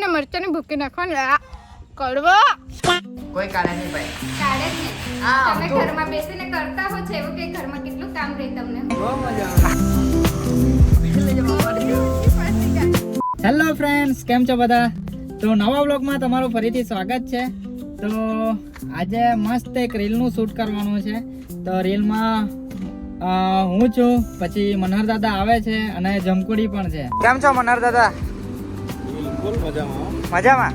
ને મરચાની ભૂકી નાખવાની કડવો કોઈ કાળે નહીં ભાઈ કાઢે જ નહીં. હા, તમે તો. ઘરમાં બેસીને કરતા હો છો એવું કે ઘરમાં કેટલું કામ રહે તમને. બહુ મજા આવે. હેલો ફ્રેન્ડ્સ, કેમ છો બધા? તો નવા વ્લોગમાં તમારું ફરીથી સ્વાગત છે. તો આજે મસ્ત એક રીલનું શૂટ કરવાનું છે. તો રીલમાં હું છું, પછી મનહર દાદા આવે છે અને જમકુડી પણ છે. કેમ છો મનહર દાદા? બિલકુલ મજામાં. મજામાં?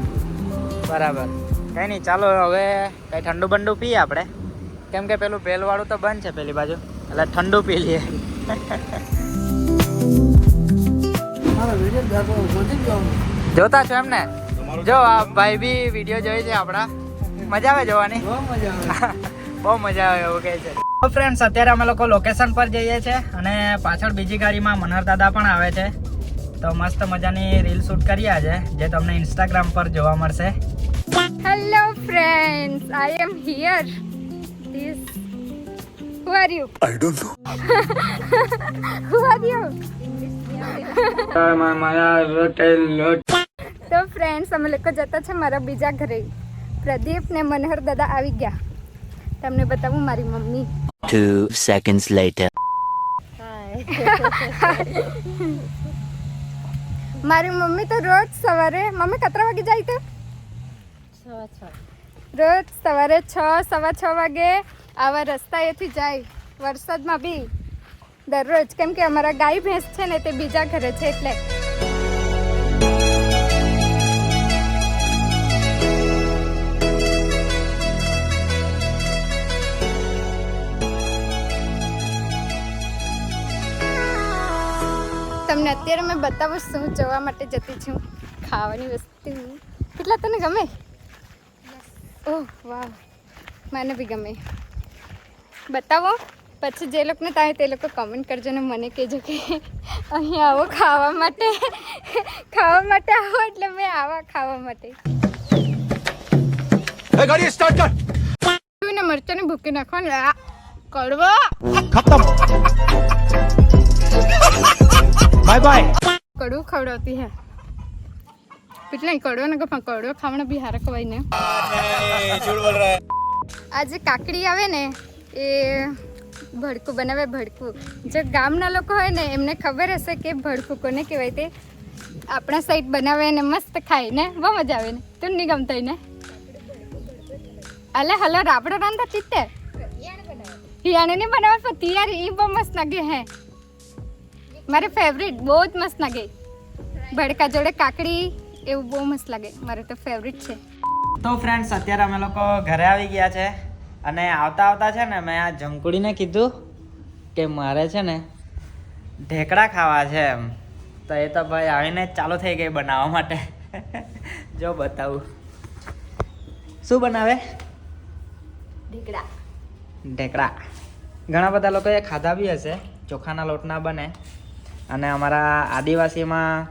બરાબર. કંઈ નહીં, ચાલો હવે કંઈ ઠંડુ બંડુ પીએ આપણે, કેમ કે પેલું ભેલવાળું તો બંધ છે પેલી બાજુ, એટલે ઠંડુ પી લઈએ. જોતા છો એમ ને? જો આ ભાઈ બી વિડીયો જોઈ છે આપણા. મજા આવે જોવાની? બહુ મજા આવે એવું કહે છે. તો ફ્રેન્ડ્સ, અત્યારે અમે લોકો લોકેશન પર જઈએ છીએ અને પાછળ બીજી ગાડીમાં મનહર દાદા પણ આવે છે. તો મસ્ત મજાની રીલ શૂટ કરી આજે, જે તમને ઇન્સ્ટાગ્રામ પર જોવા મળશે. Hello friends, I am here. This who are you? I don't know. Who are you? તો ફ્રેન્ડ્સ, અમે લોકો જતા છે મારા બીજા ઘરે. પ્રદીપ ને મનહર દાદા આવી ગયા. તમને બતાવું મારી મમ્મી. 2 seconds later. મારી મમ્મી તો રોજ સવારે, મમ્મી કેટલા વાગે જાય તો? રોજ સવારે 6, 6:15 વાગે આવા રસ્તાએથી જાય, વરસાદમાં બી દરરોજ. કેમ કે અમારા ગાય ભેંસ છે ને તે બીજા ઘરે છે એટલે. તમને અત્યારે મેં બતાવું શું જોવા માટે જતી છું. ખાવાની વસ્તુ કેટલા તને ગમે? ઓહ વાહ, મને બી ગમે. બતાવો, પછી જે લોકોને થાય તે લોકો કમેન્ટ કરજો ને મને કહેજો કે અહીં આવો ખાવા માટે. ખાવા માટે આવો એટલે મેં આવા ખાવા માટે. એ ગાડી સ્ટાર્ટ કર. ને મરચાની ભૂકી નાખવાની કડવો. ખતમ. Bye bye. કડવું ખવડાવતી હે એટલે કડવો ને પણ કડવો ખાવાના બી હારા ખવાય ને. આજે કાકડી આવે ને એ ભડકું બનાવે. ભડકું જે ગામના લોકો હોય ને એમને ખબર હશે કે ભડકું કોને કહેવાય તે. આપણા સાઈડ બનાવે ને મસ્ત ખાય ને બહુ મજા આવે ને. તું નહીં ગમતો ને? અલે હલો, રાબડો રાંધા ચીતે હિયાણે નહીં બનાવે પણ તિયાર એ બહુ મસ્ત લાગે હે. મારે ફેવરિટ, બહુ જ મસ્ત લાગે. ભડકા જોડે કાકડી એવું બહુ મસ્ત લાગે. મારે તો ફેવરિટ છે. તો ફ્રેન્ડ્સ, અત્યારે અમે લોકો ઘરે આવી ગયા છે અને આવતા આવતા છે ને મેં આ જમકુડીને કીધું કે મારે છે ને ઢેકડા ખાવા છે એમ. તો એ તો ભાઈ આવીને જ ચાલુ થઈ ગઈ બનાવવા માટે. જો બતાવું શું બનાવે. ઢેકડા ઘણા બધા લોકોએ ખાધા બી હશે. ચોખાના લોટના બને અને અમારા આદિવાસીમાં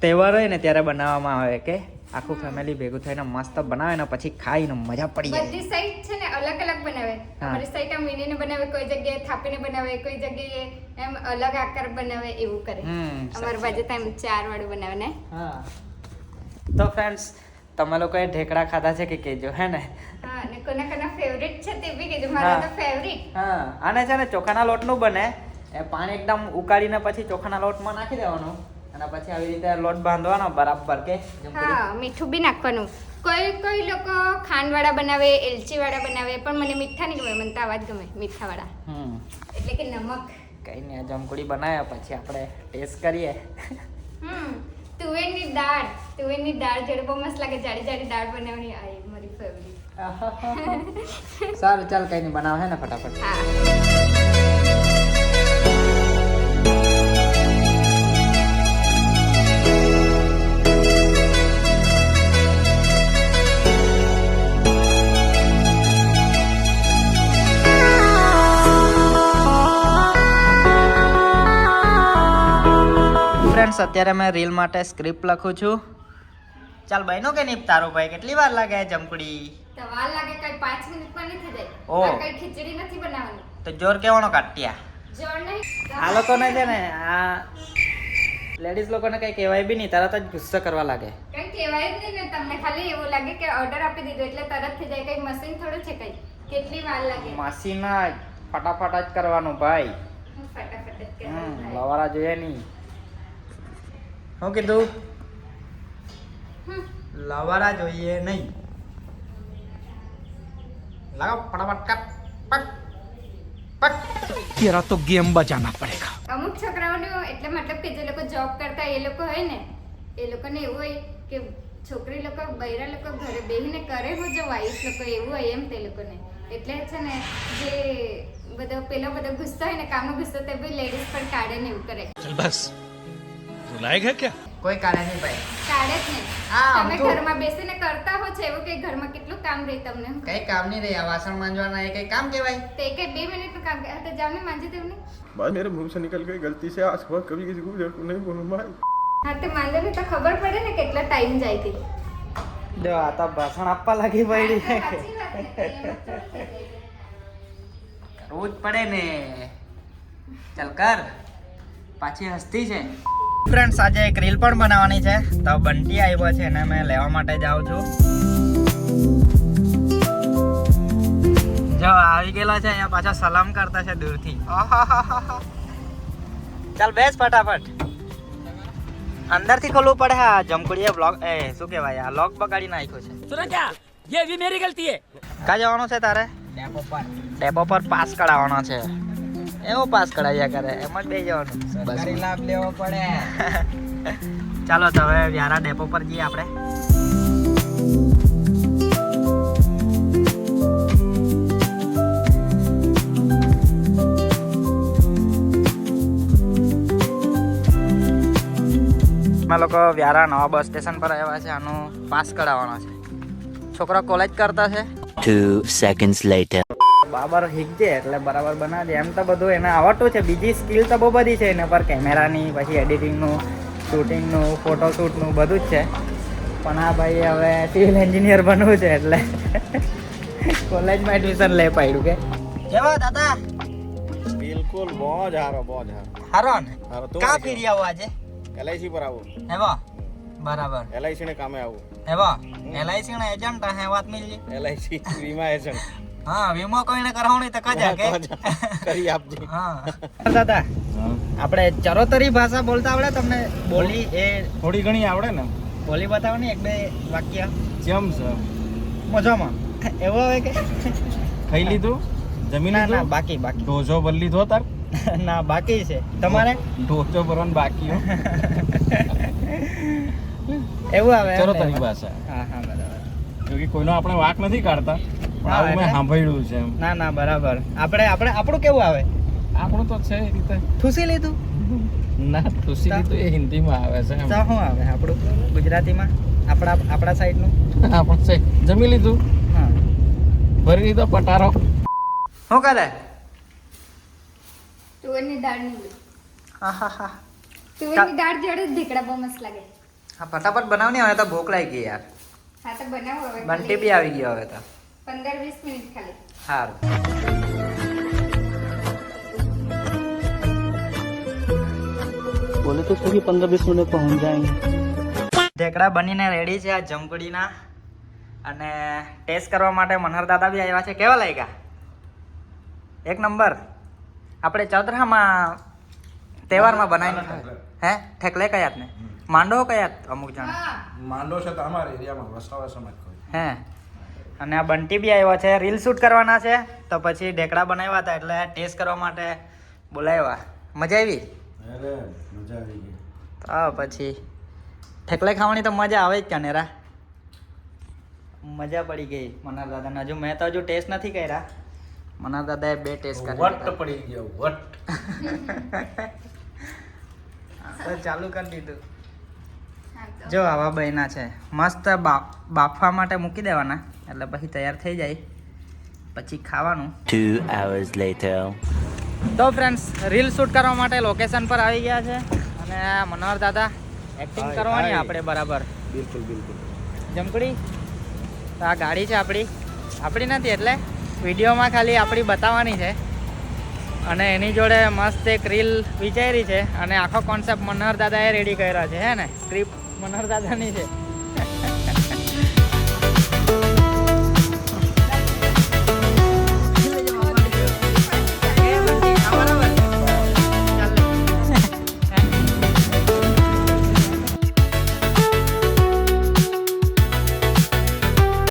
તહેવાર હોય ને ત્યારે બનાવવામાં આવે કે આખું ફેમિલી ભેગું થઈને મસ્ત બનાવે ને પછી ખાઈને મજા પડી જાય. બધી સાઈડ છે ને અલગ અલગ બનાવે. અમારી સાઈડ આમ વીણીને બનાવે, કોઈ જગ્યાએ થાપીને બનાવે, કોઈ જગ્યાએ એમ અલગ આકાર બનાવે, એવું કરે. અમારી બાજુ તો એમ 4 વાળું બનાવે ને. હા, તો ફ્રેન્ડ્સ, તમે લોકોએ ઢેકડા ખાધા છે કે કહેજો, હે ને? હા, અને કોના કોના ફેવરિટ છે તે બી કહેજો. મારા તો ફેવરિટ. હા, આને છે ને ચોખાના લોટનું બને. એ પાણી એકદમ ઉકાળીને પછી ચોખાના લોટમાં નાખી દેવાનું અને પછી આવી રીતે લોટ બાંધવાનો બરાબર કે. હા, મીઠું બી નાખવાનું. કોઈ લોકો ખાંડવાળા બનાવે, એલચીવાળા બનાવે, પણ મને મીઠા નહીં ગમે. મને તો આવા જ ગમે, મીઠાવાળા. એટલે કે નમક. કઈ નહીં, આ જમકુડી બનાવ્યા પછી આપણે ટેસ્ટ કરીએ. તુવેરની દાળ જોડે બહુ મસ્ત લાગે. જાડી જાડી દાળ બનાવવાની, આ મારી ફેવરિટ. સારું, ચાલ કઈ નહીં, બનાવ હે ને ફટાફટ. હા. ફ્રેન્ડ્સ, અત્યારે મેં રીલ માટે સ્ક્રિપ્ટ લખું છું. ચાલ બહેનો કે નહીં તારો ભાઈ? કેટલી વાર લાગે જમકુડી? તો વાર લાગે, કઈ 5 મિનિટમાં નહીં થઈ જાય. ઓહ. આ કઈ ખીચડી નથી બનાવવાની. તો જોર કેવાનો કાઢ્યા જોર નહીં. આ લોકોને છે ને આ લેડીઝ લોકોને કઈ કહેવાય બી નહીં, તરત જ ગુસ્સો કરવા લાગે. કઈ કહેવાય જ નહીં ને તમને, ખાલી એવું લાગે કે ઓર્ડર આપી દીધો એટલે તરત થઈ જાય. કઈ મશીન થોડું છે કઈ, કેટલી વાર લાગે. માસીના ફટાફટ જ કરવાનું ભાઈ. ફટાફટ જ કરવાનું થાય. લવારા જોઈએ નહીં. શું કીધું? લવારા જોઈએ નહીં. લગાવ ફટાફટ કટ પક પક. तेरा तो गेम बजाना पड़ेगा. અમુક છોકરાઓને એટલે મતલબ કે જે લોકો જોબ કરતા એ લોકો હોય ને, એ લોકોને એવું હોય કે છોકરી લોકો બૈરા લોકો ઘરે બેહીને કરે હું જો વાઈફ લોકો એવું હોય એમ તે લોકોને. એટલે છે ને જે બધો પેલો બધો ગુસ્સો હોય ને, કામનો ગુસ્સો તે બી લેડીઝ પર કાઢે ને એવું કરે. चल बस रुलाएगा क्या? કોઈ કાળે નહીં ભાઈ. કાઢે જ ને. હા, આમ તમે તો- ઘરમાં બેસીને કરતા હો છો એવું કે ઘરમાં કેટલું કામ રહે તમને. કઈ કામ નહીં રહે. આ વાસણ માંજવાના એ કઈ કામ કહેવાય? તે કઈ 2 મિનિટનું કામ કરે તો જાવ ને માંજી દેવું ને. भाई मेरे मुंह से निकल गई गलती से, आज के बाद कभी किसी को नहीं बोलूँ भाई. હા તે માંજે ને તો ખબર પડે ને કેટલો ટાઈમ જાય તે. જો આ તો ભાષણ આપવા લાગી પડી. સાચી વાત ને. કરવું જ પડે ને. ચાલ કર. પાછી હસતી છે. ફ્રેન્ડ્સ આજે એક રીલ પણ બનાવવાની છે, તો બંટી આવ્યો છે એને મેં લેવા માટે જાઉં છું. જો આવી ગયેલો છે અહીંયા, પાછો સલામ કરતા છે દૂરથી. ચાલ બેસ ફટાફટ. અંદરથી ખોલવું પડે. હા જમકુડીએ બ્લોગ શું કહેવાય, આ લોક બગાડી નાખ્યો છે. सुना क्या? ये भी मेरी गलती है. ક્યાં જવાનું છે તારે? ડેપો પર ડેપો પર પાસ કઢાવવાનો છે. એવો પાસ કઢાવ્યા કરે, એમ જ બે જવાનું. સરકારી લાભ લેવો પડે. ચાલો તો હવે વ્યારા ડેપો પર જઈએ આપણે. અમે લોકો વ્યારા નવા બસ સ્ટેશન પર આવ્યા છે. આનું પાસ કઢાવવાનો છે. છોકરો કોલેજ કરતા છે. 2 seconds later. બાબર શીખજે એટલે બરાબર બનાવજે. એમ તો બધું એને આવડતું છે, બીજી સ્કિલ તો બહુ બધી છે એના પર, કેમેરાની, પછી એડિટિંગનું, શૂટિંગનું, ફોટોશૂટનું બધું જ છે. પણ આ ભાઈ હવે સિવિલ એન્જિનિયર બનવું છે એટલે કોલેજમાં એડમિશન લઈ પાડ્યું. કે કેવો દાદા? बिल्कुल बहुत हारो बहुत हारो. હારો ને? હારો તો કા આવી ફેરી આવો આજે? LIC પર આવો. હેવો બરાબર. LIC ને કામે આવો. હેવો LIC ના એજન્ટ હે વાત મિલી. LIC વીમા એજન્ટ હા વીમો કોઈને કરાવણી તો કજા કે કરી આપજે. હા દાદા આપણે ચરોતરી ભાષા બોલતા આવડે તમને? બોલી એ થોડી ઘણી આવડે ને. બોલી બતાવો ને, 1-2 વાક્ય. જેમ છે મજામાં એવું આવે કે? ખાઈ લીધું, જમીન ના ના બાકી બાકી ઢોસો ભરી લીધો તાર. ના બાકી છે. તમારે ઢોસો ભરવાનું બાકી હો. એવું આવે એમ ને? ચરોતરી ભાષા. હા હા બરાબર. કે કોઈનો આપણે વાક નથી કાઢતા, પણ હા, આવું મેં એટલે? સાંભળ્યું છે એમ. ના ના બરાબર. આપણું કેવું આવે? આપણું તો છે એ રીતે. ઠૂસી લીધું? ના ખુશી તો એ હિન્દીમાં આવે છે એમ. તો શું આવે આપણું ગુજરાતીમાં? આપણા સાઈડનું? આપણે છે જમી લીધું, હા. ભરી લીધો પટારો. શું કરે? તુવેરની દાળની હોય. હા હા હા તુવેરની દાળ જોડે જ ઢીકડા બહુ મસ્ત લાગે. હા ફટાફટ બનાવની. હવે તો ભૂખ લાગી ગઈ યાર. હા તો બનાવો હવે. બંટી બી આવી ગયો હવે તો. 15-20 મિનિટ ખાલી. સારું. बोले तो सभी 15-20 मिनट पहुंच जाएंगे. ઢેકડા બનીને રેડી છે આ જમકુડીના, અને ટેસ્ટ કરવા માટે મનહર દાદા બી આવ્યા છે. કેવા લાગ્યા? એક નંબર. આપણે ચૌધરામાં તહેવારમાં બનાવીને ખાય. હે ઠેકલે કયાત ને માંડો કયાત અમુક જણ. માંડો છે તો અમારા એરિયામાં વસાવા સમજ કોઈ. હે અને આ બંટી બી આવ્યો છે. રીલ શૂટ કરવાના છે તો પછી ઢેકડા બનાવ્યા હતા એટલે ટેસ્ટ કરવા માટે બોલાવ્યા. મજા આવી? અરે મજા આવી ગઈ. તો પછી ઠેકલે ખાવાની તો મજા આવે જ કનેરા. મજા પડી ગઈ મનહર દાદાને. હજુ મેં તો હજુ ટેસ્ટ નથી કર્યા. મનહર દાદાએ 2 ટેસ્ટ કરી વટ લીધા. પડી ગયો વટ. તો ચાલુ કરી દીધું. હા તો. જો આવા બન્યા છે મસ્ત. બાફવા માટે મૂકી દેવાના એટલે પછી તૈયાર થઈ જાય, પછી ખાવાનું. 2 hours later. તો ફ્રેન્ડ્સ રીલ શૂટ કરવા માટે લોકેશન પર આવી ગયા છે, અને મનોહર દાદા એક્ટિંગ કરવાની આપણે બરાબર. બિલકુલ બિલકુલ. જમકડી તો આ ગાડી છે આપણી નથી એટલે વિડીયોમાં ખાલી આપણી બતાવવાની છે. અને એની જોડે મસ્ત એક રીલ વિચારી છે અને આખો કોન્સેપ્ટ મનોહર દાદાએ રેડી કર્યા છે હે ને સ્ક્રિપ્ટ મનોહર દાદાની છે